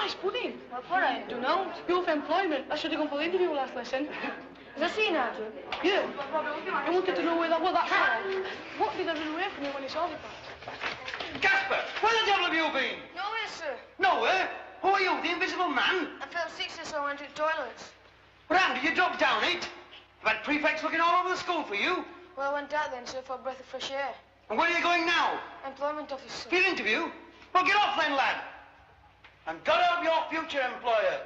Rice pudding? What for I? Don't know. Youth employment. I should have gone for the interview last lesson. Is that seen Andrew? Yeah. I wanted to know what that's for. What did I run away from you when he saw the fact? Casper, where the devil have you been? Nowhere, sir. Nowhere? Who are you, the invisible man? I fell sick, sir, so I went to the toilets. What happened? Did you drop down it? You've had prefects looking all over the school for you. Well, I went out then, sir, for a breath of fresh air. And where are you going now? Employment office, sir. For your interview? Well, get off then, lad. And God help your future employer.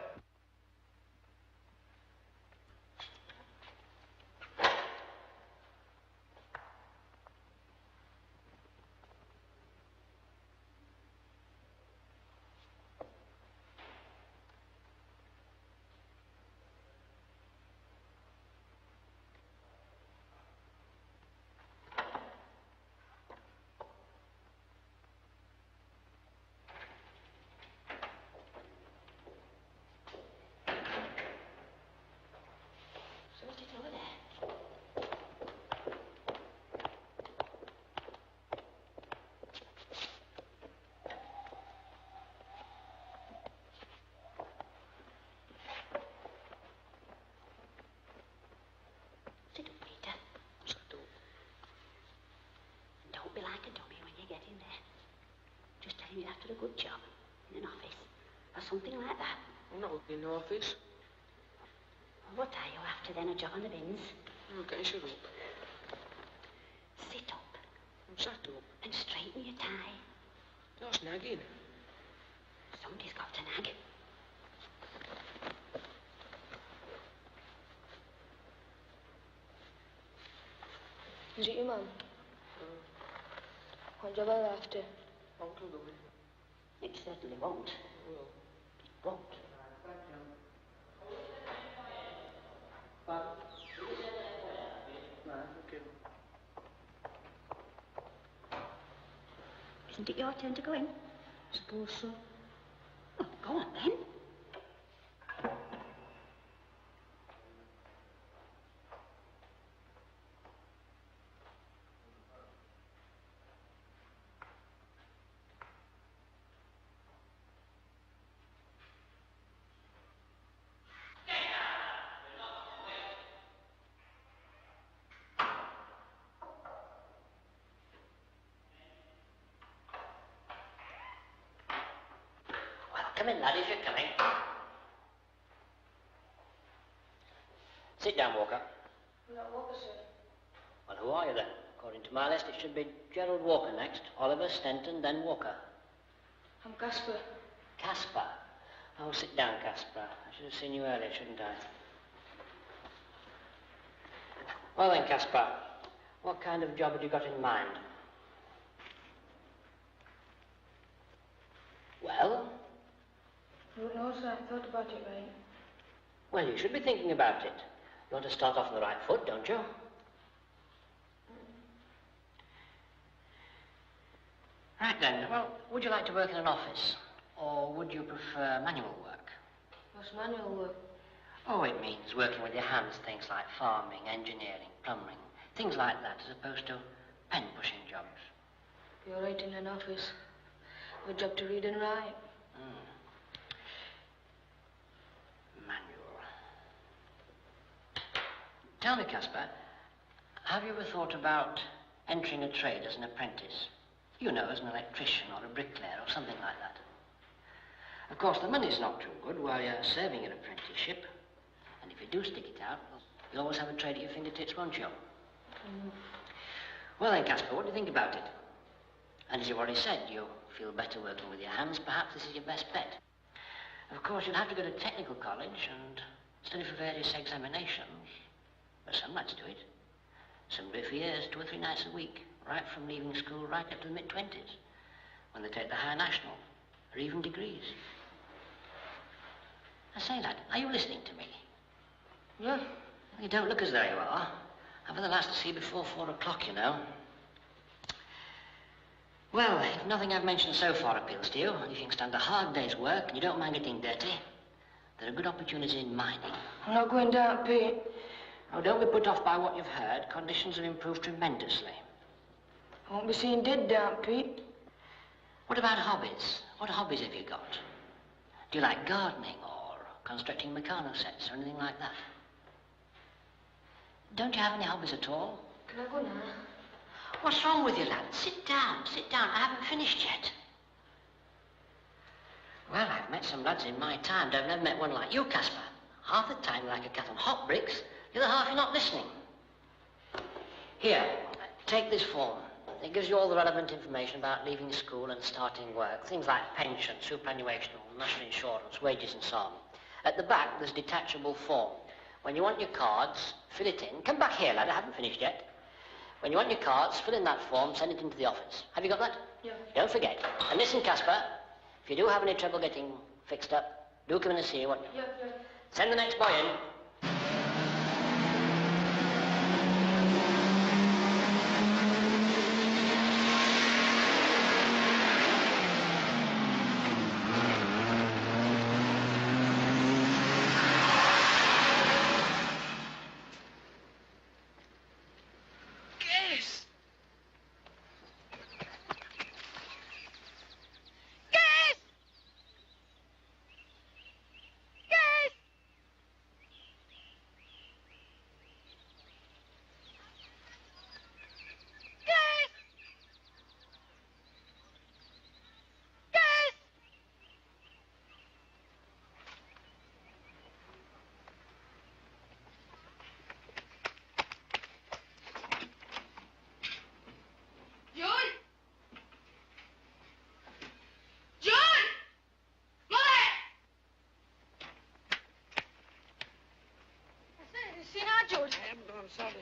Sit up, Peter. Sit up. And don't be like a dummy when you get in there. Just tell him you're after a good job in an office or something like that. I'm not working in the office. What are you after then, a job on the bins? Okay, shut up. Sit up I'm sat up. and straighten your tie. You're snagging. Somebody's got to nag. Is it your mum? What job are you after? Uncle going. It certainly won't. Well. It won't. Isn't it your turn to go in? Suppose so. Well, go on then. Come in, lad, if you're coming. Sit down, Walker. I'm not Walker, sir. Well, who are you then? According to my list, it should be Gerald Walker next, Oliver, Stenton, then Walker. I'm Casper. Casper. Oh, sit down, Casper. I should have seen you earlier, shouldn't I? Well then, Casper, what kind of job have you got in mind? Well? I don't know, sir. I haven't thought about it right. Well, you should be thinking about it. You want to start off on the right foot, don't you? Right then, well, would you like to work in an office? Or would you prefer manual work? What's manual work? Oh, it means working with your hands, things like farming, engineering, plumbing, things like that, as opposed to pen-pushing jobs. You're right in an office. I've a job to read and write. Manual. Tell me, Casper, have you ever thought about entering a trade as an apprentice? You know, as an electrician or a bricklayer or something like that. Of course, the money's not too good while you're serving your apprenticeship. And if you do stick it out, well, you'll always have a trade at your fingertips, won't you? Well then, Casper, what do you think about it? And as you've already said, you feel better working with your hands. Perhaps this is your best bet. Of course, you'll have to go to technical college and study for various examinations. But some like to do it. Some do it for years, 2 or 3 nights a week, right from leaving school right up to the mid-20s, when they take the higher national, or even degrees. I say, lad, are you listening to me? Yeah. You don't look as though you are. I've the last to see you before 4 o'clock, you know. Well, if nothing I've mentioned so far appeals to you, and if you can stand a hard day's work and you don't mind getting dirty, there are good opportunities in mining. I'm not going down, Pete. Oh, don't be put off by what you've heard. Conditions have improved tremendously. I won't be seen dead down, Pete. What about hobbies? What hobbies have you got? Do you like gardening or constructing Meccano sets or anything like that? Don't you have any hobbies at all? Can I go now? What's wrong with you, lad? Sit down, sit down. I haven't finished yet. Well, I've met some lads in my time, but I've never met one like you, Caspar. Half the time you're like a cat on hot bricks, the other half you're not listening. Here, take this form. It gives you all the relevant information about leaving school and starting work. Things like pension, superannuation, national insurance, wages and so on. At the back, there's a detachable form. When you want your cards, fill it in. Come back here, lad, I haven't finished yet. When you want your cards, fill in that form, send it into the office. Have you got that? Yeah. Don't forget. And listen, Caspar, if you do have any trouble getting fixed up, do come in and see you, won't you? Yeah. Send the next boy in. George. I'm sorry.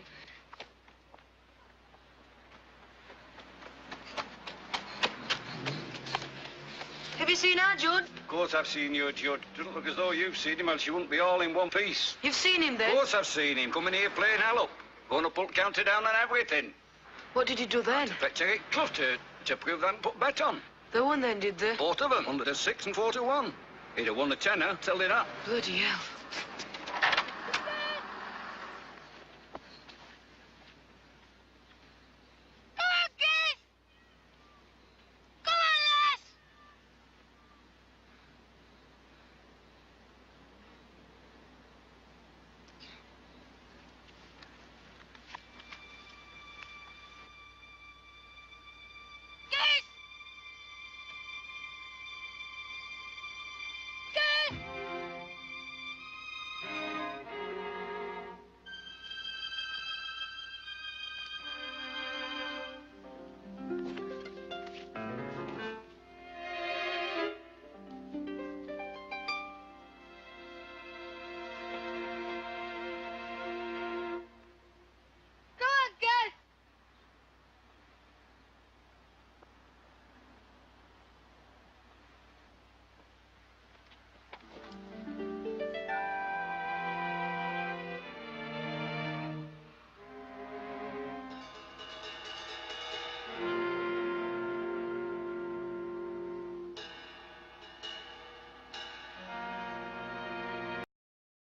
Have you seen our Judd? Of course I've seen you, Judd. Doesn't look as though you've seen him, else you wouldn't be all in one piece. You've seen him Of then? course I've seen him. Coming here playing hell up. Going to put counter down and everything. What did he do then? Bet to get Clough to prove they hadn't put bet on. They won then, did they? Both of them, 100 to 6 and 4 to 1. He'd have won the tenner, tell you that. Bloody hell.